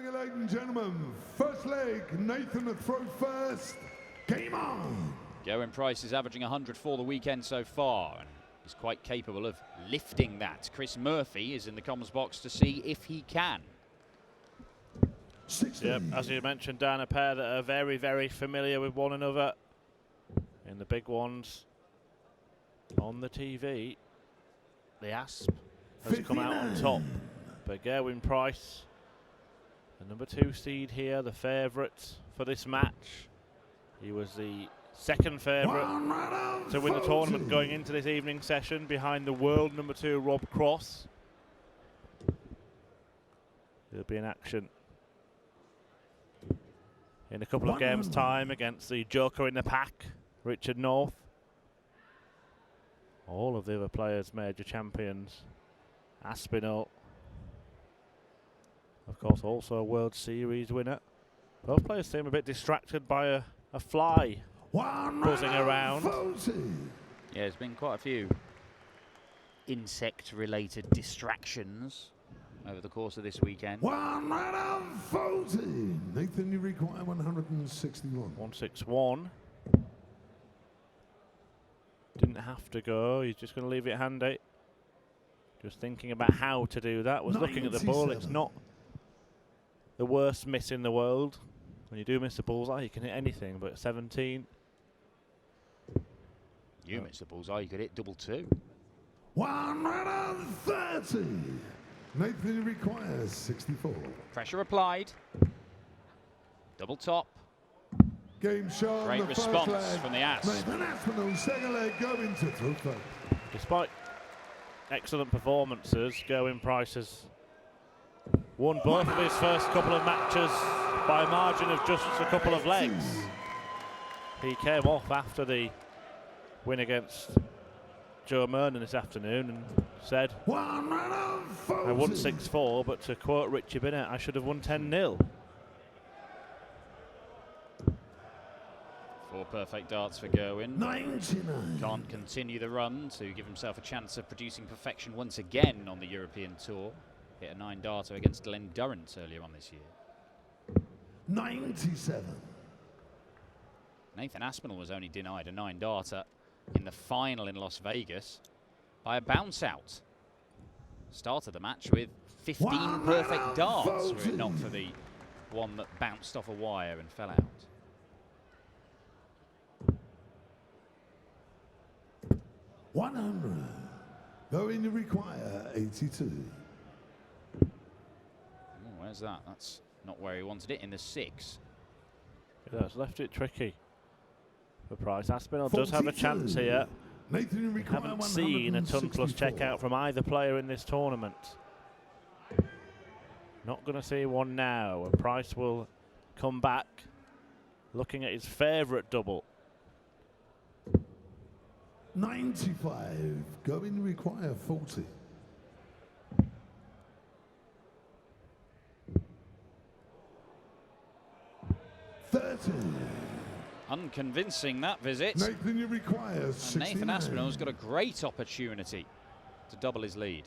Okay, ladies and gentlemen, first leg, Nathan to throw first. Game on! Gerwyn Price is averaging 100 for the weekend so far, and is quite capable of lifting that. Chris Murphy is in the comms box to see if he can. Yep, as you mentioned, Dan, a pair that are very, very familiar with one another in the big ones on the TV. The Asp has come out on top, but Gerwyn Price, the number 2 seed here, the favourite for this match. He was the second favourite to win the tournament going into this evening session, behind the world number 2 Rob Cross. He'll be in action in a couple of games' time against the joker in the pack, Richard North. All of the other players major champions. Aspinall, of course, also a World Series winner. Both players seem a bit distracted by a fly buzzing around. Yeah, there's been quite a few insect-related distractions over the course of this weekend. Nathan, you require 161. 161. Didn't have to go. He's just going to leave it handy. Just thinking about how to do that. Was looking at the ball. It's not the worst miss in the world. When you do miss the bullseye, you can hit anything. But 17. You miss the bullseye, you could hit double 2. 130. Nathan requires 64. Pressure applied. Double top. Game show. Great response from the Asp. Nathan Aspinall, second leg, going to throw first. Despite excellent performances, Gerwyn Price has won both of his first couple of matches by a margin of just a couple of legs. He came off after the win against Joe Mernon this afternoon and said, I won 6-4, but to quote Richie Bennett, I should have won 10-0. 4 perfect darts for Gerwyn. 99. Can't continue the run to give himself a chance of producing perfection once again on the European Tour. Hit a 9-darter against Glenn Durrant earlier on this year. 97. Nathan Aspinall was only denied a 9-darter in the final in Las Vegas by a bounce out. Started the match with 15 perfect darts, were it not for the one that bounced off a wire and fell out. Going to require 82. Oh, where's that? That's not where he wanted it, in the 6. It has left it tricky for Price. Aspinall does have a chance here. Nathan We haven't seen a ton plus checkout from either player in this tournament. Not going to see one now, and Price will come back looking at his favourite double. 95. Going to require 40. Unconvincing, that visit. Nathan, you require 69. And Nathan Aspinall's got a great opportunity to double his lead.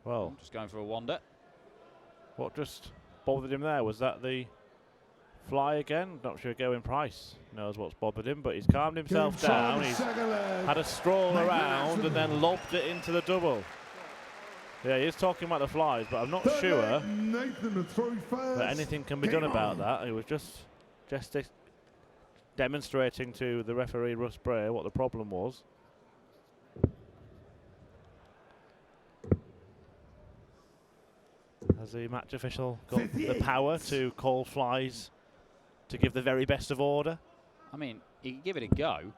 Well, just going for a wander. What just bothered him there? Was that the fly again? Not sure Gerwyn Price knows what's bothered him, but he's calmed himself down. He's had a stroll around and then lobbed it into the double. Yeah, he is talking about the flies, but I'm not sure that anything can be done about that. He was just demonstrating to the referee, Russ Bray, what the problem was. Has the match official got the power to call flies to give the very best of order? I mean, he could give it a go.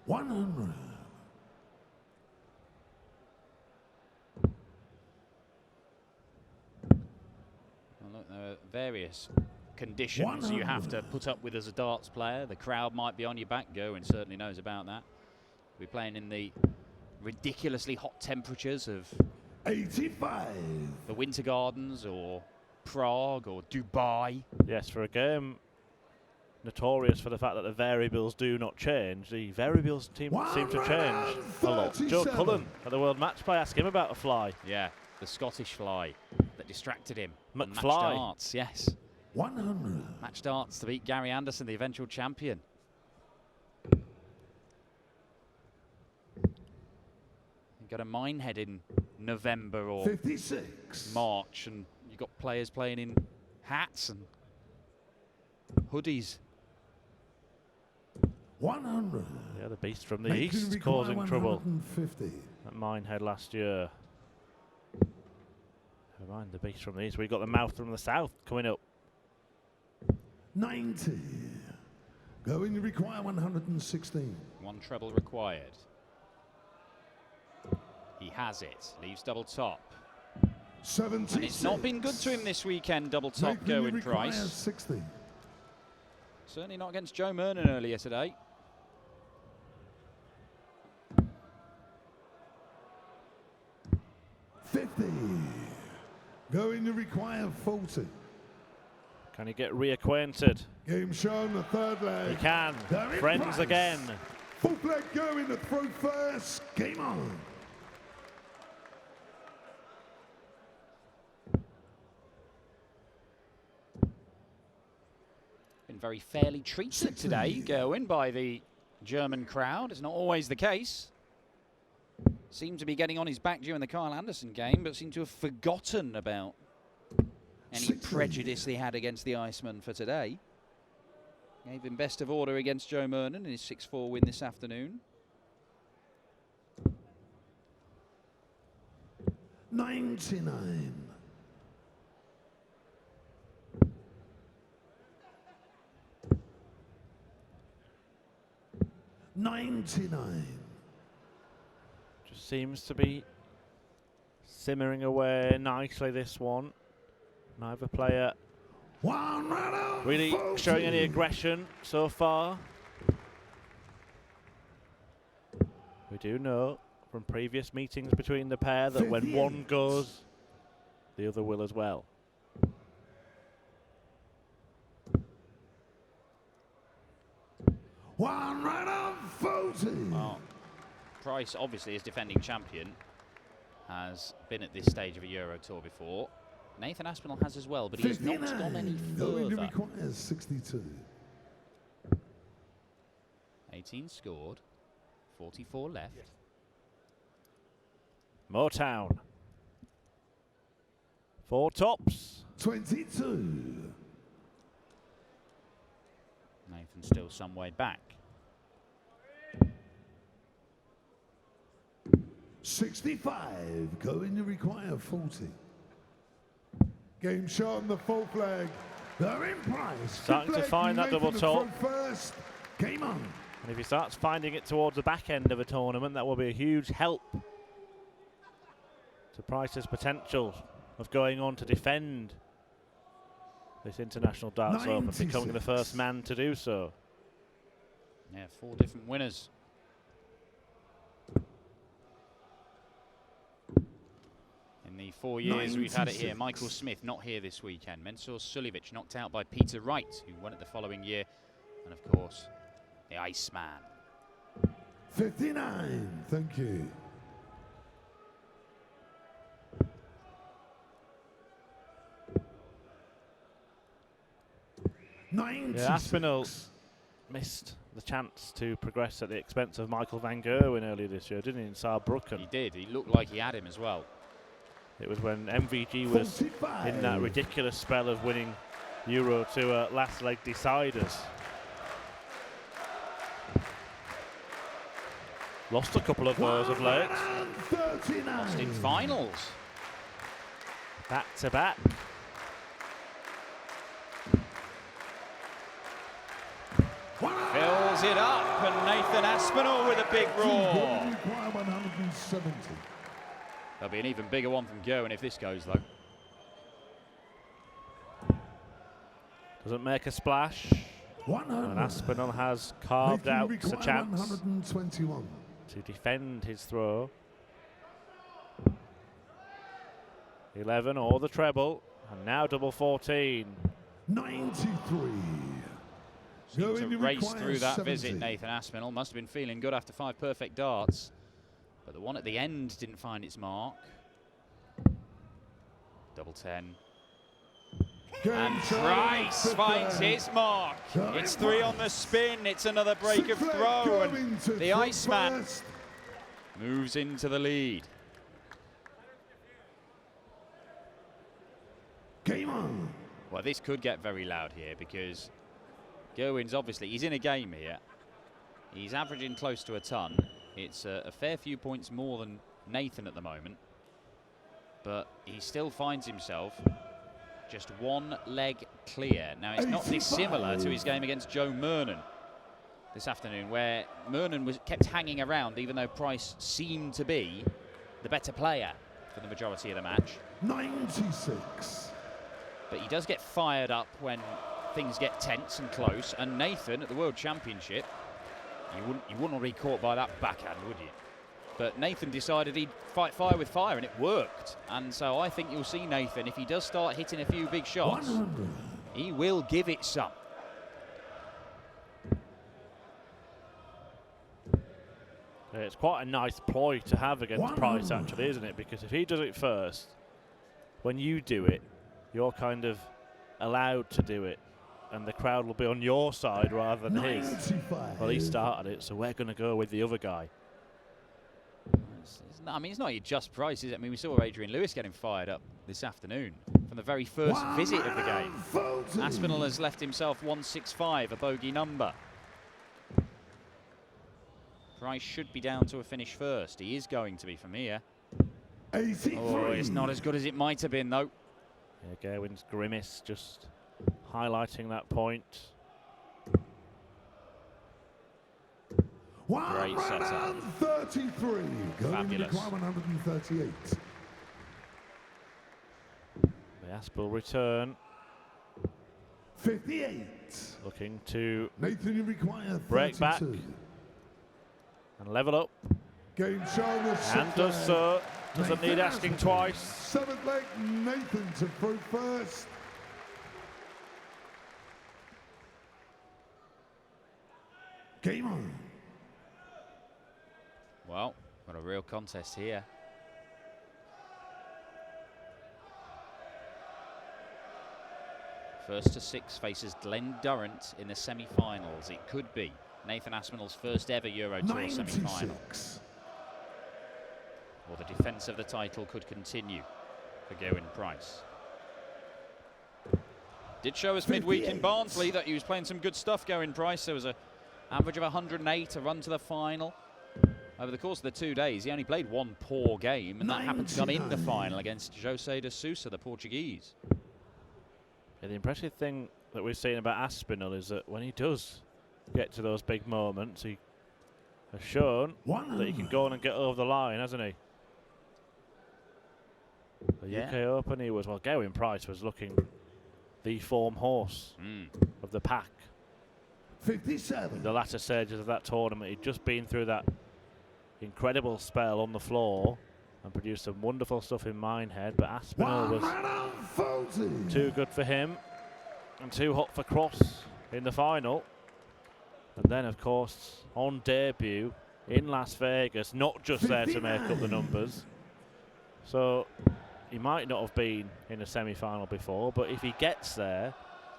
100. Well, look, there are various conditions you have to put up with as a darts player. The crowd might be on your back. Gerwyn certainly knows about that. We're playing in the ridiculously hot temperatures of 85. the Winter Gardens or Prague or Dubai. Yes, for a game notorious for the fact that the variables do not change. The variables seem to change a lot. Joe Cullen at the World Match Play, ask him about a fly. Yeah, the Scottish fly that distracted him. on Match McFly. darts, yes. 100. Match darts to beat Gary Anderson, the eventual champion. You got a Minehead in November or 56. March, and you got players playing in hats and hoodies. 100. Yeah, the beast from the east causing trouble 150. at Minehead last year. Never mind the beast from the east. We've got the mouth from the south coming up. 90. Going to require 116. One treble required. He has it. Leaves double top. 76. And it's not been good to him this weekend, double top, Gerwyn Price. 60. Certainly not against Joe Mernon earlier today. Going to require 40. Can he get reacquainted? Game shown, the third leg. He can. Gerwyn Friends Price. again. Fourth leg going to throw first. Game on. Been very fairly treated today, Gerwyn, by the German crowd. It's not always the case. Seemed to be getting on his back during the Kyle Anderson game, but seemed to have forgotten about any prejudice they had against the Iceman for today. Gave him best of order against Joe Mernon in his 6-4 win this afternoon. 99. 99. Just seems to be simmering away nicely, this one. Neither player really showing any aggression so far. We do know from previous meetings between the pair that when one goes, the other will as well. Well, Price, obviously, as defending champion, has been at this stage of a Euro Tour before. Nathan Aspinall has as well, but he has not gone any Going to further. require 62. 18 scored, 44 left. Motown. 4 tops. 22. Nathan still some way back. 65. Going to require 40. Game shot on the fourth leg. They're in Price. Starting to find that double top. First. Game on. And if he starts finding it towards the back end of a tournament, that will be a huge help to Price's potential of going on to defend this International Darts Open, becoming the first man to do so. Yeah, 4 different winners. In the 4 years we've had it here, Michael Smith not here this weekend. Mensur Suljovic knocked out by Peter Wright, who won it the following year. And of course, the Iceman. 59. Thank you. Yeah, Aspinall missed the chance to progress at the expense of Michael van Gerwen earlier this year, didn't he, in Saarbrücken? He did. He looked like he had him as well. It was when MVG was 45. in that ridiculous spell of winning Euro Tour last leg deciders. Lost a couple of those of late. 39. Lost in finals. Back to back. Fills it up, and Nathan Aspinall with a big roar. Require 170. There'll be an even bigger one from Gerwyn if this goes, though. Doesn't make a splash. 100. And Aspinall has carved out a chance 121. to defend his throw. 11 or the treble, and now double 14. 93. Seemed to Gerwyn race requires through that 70. visit, Nathan Aspinall. Must have been feeling good after 5 perfect darts. But the one at the end didn't find its mark. Double 10. And Price finds his mark. It's 3 on the spin. It's another break of throw. And the Iceman moves into the lead. Game on. Well, this could get very loud here because Gerwyn's obviously, he's in a game here. He's averaging close to a ton. It's a fair few points more than Nathan at the moment. But he still finds himself just 1 leg clear. Now, it's not dissimilar to his game against Joe Mernon this afternoon, where Mernon kept hanging around, even though Price seemed to be the better player for the majority of the match. 96. But he does get fired up when things get tense and close. And Nathan at the World Championship, you wouldn't be caught by that backhand, would you? But Nathan decided he'd fight fire with fire, and it worked. And so I think you'll see Nathan, if he does start hitting a few big shots, 100. he will give it some. Yeah, it's quite a nice ploy to have against Price, actually, isn't it? Because if he does it first, when you do it, you're kind of allowed to do it, and the crowd will be on your side rather than his. 95. Well, he started it, so we're going to go with the other guy. I mean, it's not your just Price, is it? I mean, we saw Adrian Lewis getting fired up this afternoon from the very first visit of the game. Aspinall has left himself 165, a bogey number. Price should be down to a finish first. He is going to be from here. 83. Oh, it's not as good as it might have been, though. Yeah, Gerwyn's grimace just highlighting that point. Great setup. 133. Fabulous. 138. The Aspinall return. 58. Looking to Nathan, you require 32. break back and level up. Game shown the And does so. Doesn't need asking twice. 7th leg, Nathan to throw first. Game on. Well, got a real contest here. First to 6 faces Glenn Durrant in the semi-finals. It could be Nathan Aspinall's first ever Euro Tour semi-final. Or the defence of the title could continue for Gerwyn Price. Did show us midweek in Barnsley that he was playing some good stuff, Gerwyn Price. There was an average of 108, a run to the final. Over the course of the 2 days, he only played 1 poor game, and that happened to come in the final against José de Sousa, the Portuguese. Yeah, the impressive thing that we've seen about Aspinall is that when he does get to those big moments, he has shown that he can go on and get over the line, hasn't he? The UK Open, he was, well, Gerwyn Price was looking the form horse of the pack. 57. In the latter stages of that tournament, he'd just been through that incredible spell on the floor and produced some wonderful stuff in Minehead, but Aspinall was too good for him and too hot for Cross in the final. And then, of course, on debut in Las Vegas, not just there to make up the numbers. So he might not have been in a semi-final before, but if he gets there,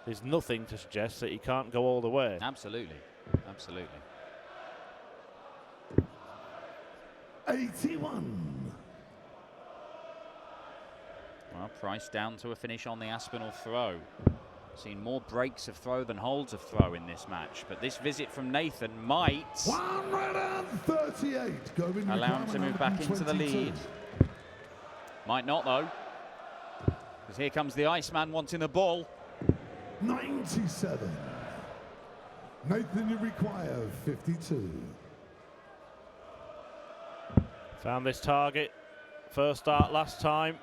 there's nothing to suggest that he can't go all the way. Absolutely, absolutely. 81. Well, Price down to a finish on the Aspinall throw. Seen more breaks of throw than holds of throw in this match, but this visit from Nathan might 138. allow him to move back into the lead. Might not, though, because here comes the Iceman wanting the ball. 97. Nathan, you require 52. Found this target. First start last time.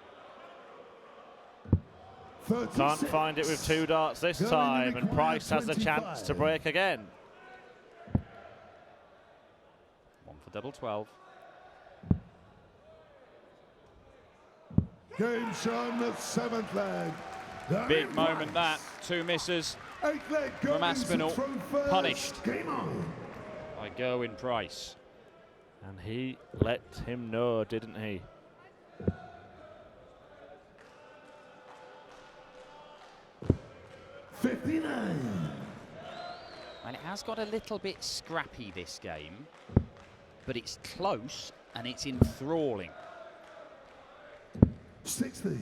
36. Can't find it with 2 darts this time, and Price has the chance to break again. 1 for double 12. Game shown the 7th leg. Big moment that. 2 misses. Eighth leg, from Gerwyn Aspinall, to throw first. punished Game on. by Gerwyn Price. And he let him know, didn't he? '59. Well, it has got a little bit scrappy, this game, but it's close and it's enthralling. 60.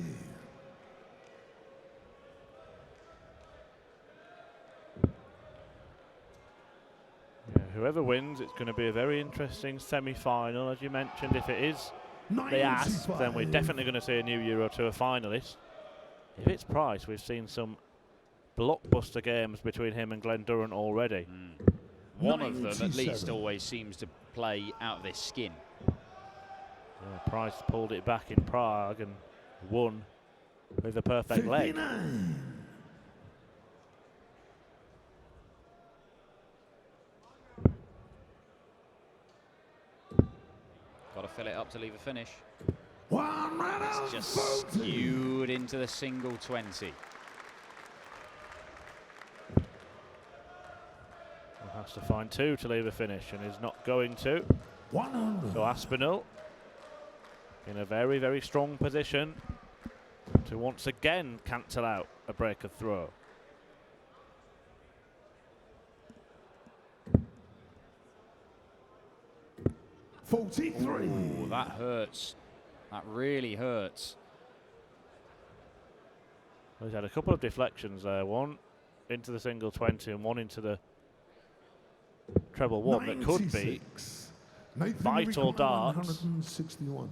Yeah, whoever wins, it's going to be a very interesting semi-final, as you mentioned. If it is the Asp, then we're definitely going to see a new Euro Tour finalist. If it's Price, we've seen some blockbuster games between him and Glen Durrant already. One of them, at least, always seems to play out of their skin. Yeah, Price pulled it back in Prague and won with a perfect leg. 59. Got to fill it up to leave a finish. One round It's just 40. skewed into the single 20. Has to find two to leave a finish and is not going to. 100. So Aspinall in a very, very strong position to once again cancel out a break of throw. Ooh, that hurts. That really hurts. Well, he's had a couple of deflections there. One into the single 20 and one into the treble 1 that could be vital darts. 161.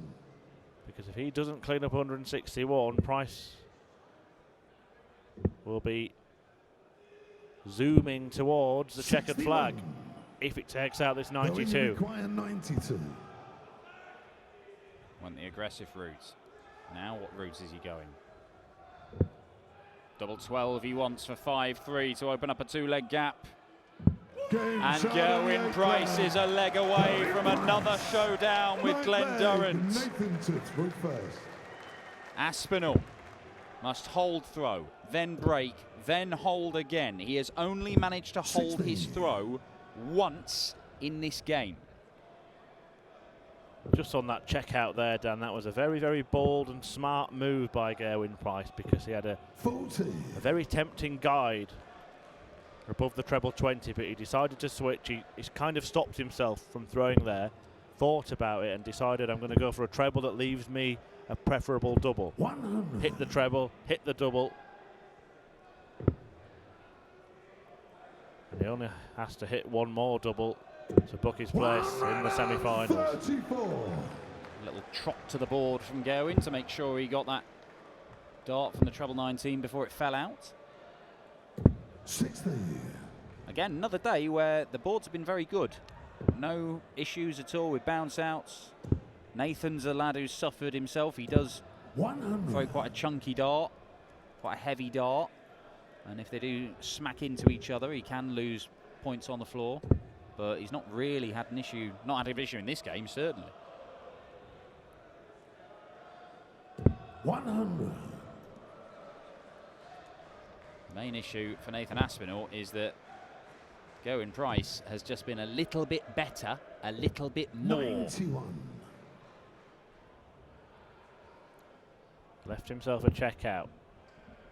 Because if he doesn't clean up 161, Price will be zooming towards the checkered 61. flag if it takes out this 92. Require 92. Went the aggressive route. Now what route is he going? Double 12 he wants for 5-3 to open up a two-leg gap. And Gerwyn Price is a leg away from another showdown with Glen Durrant. Nathan took first. Aspinall must hold throw, then break, then hold again. He has only managed to hold 16. his throw once in this game. Just on that check out there, Dan, that was a very, very bold and smart move by Gerwyn Price because he had a 40. very tempting guide above the treble 20, but he decided to switch. He's kind of stopped himself from throwing there, thought about it and decided, I'm going to go for a treble that leaves me a preferable double. 100. Hit the treble, hit the double. And he only has to hit one more double to book his place in the semi-finals. 34. A little trot to the board from Gerwyn to make sure he got that dart from the treble 19 before it fell out. 60. Again, another day where the boards have been very good. No issues at all with bounce outs. Nathan's a lad who's suffered himself. He does 100. throw quite a chunky dart, quite a heavy dart. And if they do smack into each other, he can lose points on the floor. But he's not really had an issue, not had an issue in this game, certainly. 100. The main issue for Nathan Aspinall is that Gerwyn Price has just been a little bit better, a little bit more. 91. Left himself a check out.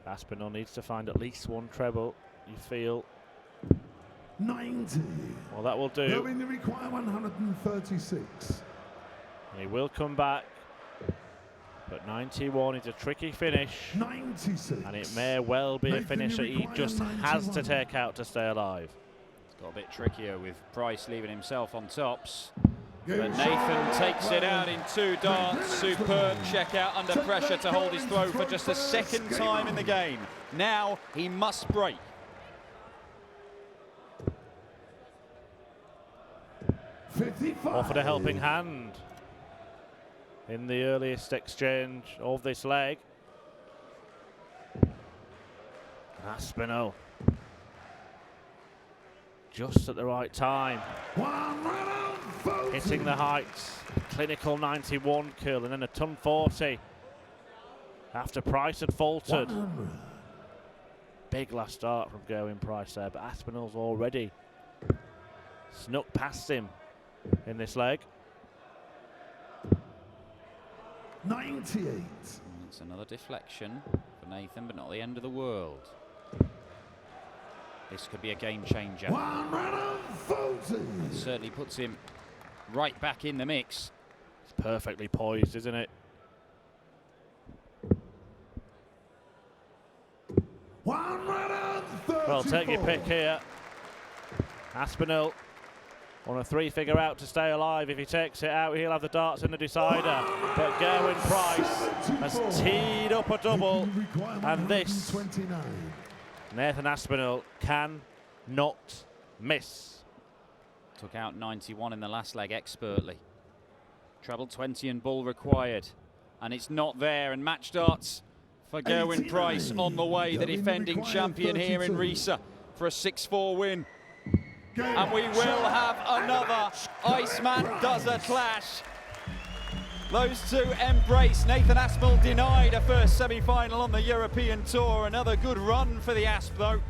Aspinall needs to find at least one treble, you feel. 90. Well, that will do. Gerwyn, you require 136. He will come back. But 91 is a tricky finish. 96. And it may well be a Nathan, finish that you he require just has to 91. take out to stay alive. It's got a bit trickier with Price leaving himself on tops. Game But shot. Nathan takes it out in two darts. Superb check out under pressure to hold his throw for just the second time in the game. Now he must break. 55. Offered a helping hand in the earliest exchange of this leg. Aspinall just at the right time, One round 40. hitting the heights. Clinical 91 kill and then a ton 40 after Price had faltered. 100. big last start from Gerwyn Price there, but Aspinall's already snuck past him in this leg. 98. It's another deflection for Nathan, but not the end of the world. This could be a game changer. 140. It certainly puts him right back in the mix. It's perfectly poised, isn't it? 134. Well, take your pick here. Aspinall on a 3-figure out to stay alive. If he takes it out, he'll have the darts in the decider. But Gerwyn Price has teed up a double, and this Nathan Aspinall cannot miss. Took out 91 in the last leg expertly. Treble 20 and bull required. And it's not there, and match darts for Gerwyn Price on the way, the defending champion here in Risa for a 6-4 win. And we will have another Iceman does a clash. Those two embrace. Nathan Aspinall denied a first semi-final on the European Tour. Another good run for the Asp though.